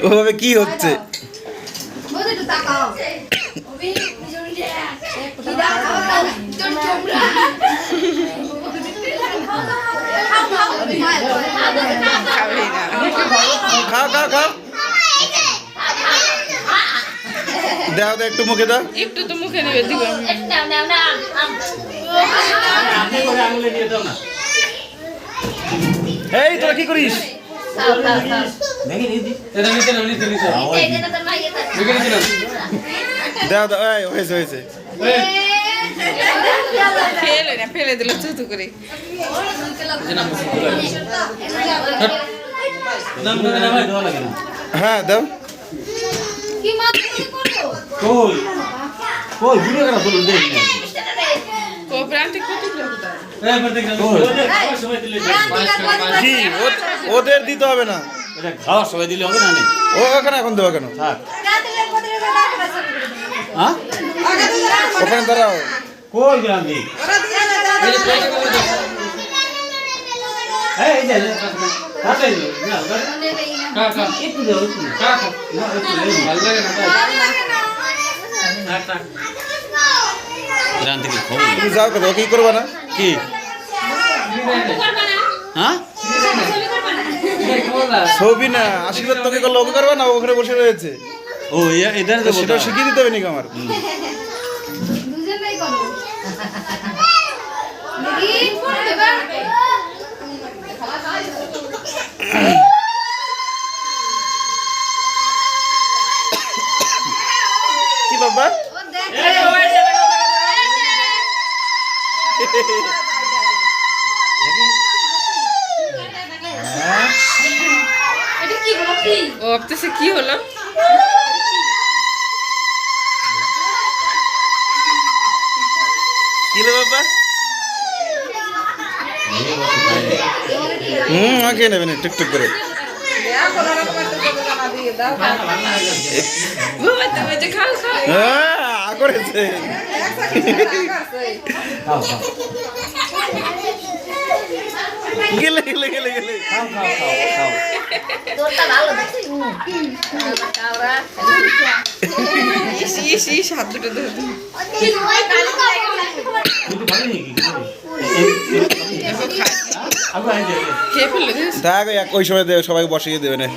ওভাবে কি হচ্ছে? খাও খাও খাও, দাও দাও একটু মুখে দাও। একটু তো মুখে নেবে দিব। এই তোরা কি করিস? দাও দাও, এই হয়েছে হয়েছে। ফেলে না, ফেলে দিল থুতু করে। হ্যাঁ দাও। কি ওদের দিতে হবে না? খাওয়ার সময় দিলে হবে না? ও ওখানে এখন দেবো কেন? ওখানে দাঁড়াও। কই গেলাম দি? এই যে কাটে দিও না, কাকা একটু দাও, একটু কাকা না, একটু ভালো লাগে না। কাকা জান থেকে খবর তুমি যাও কত কি করবা না? কি হ্যাঁ ছবি না, আশীর্বাদ তোকে লোক করবা না, ওখানে বসে রয়েছে। ও এটার তো সেটা শিখিয়ে দিতে হবে নাকি আমার? কি বাবা? ও ভাবতেছে কি হলো? কি হলো বাবা? আগে নেবেন টুকটুক করে। খাও খাও। হ্যাঁ করেছে। গেলে গেলে গেলে গেলে খাও খাও খাও খাও হাত দুটো ধরে খেয়ে ফেললো। দেখ ওই সময় সবাই বসিয়ে দেবে না।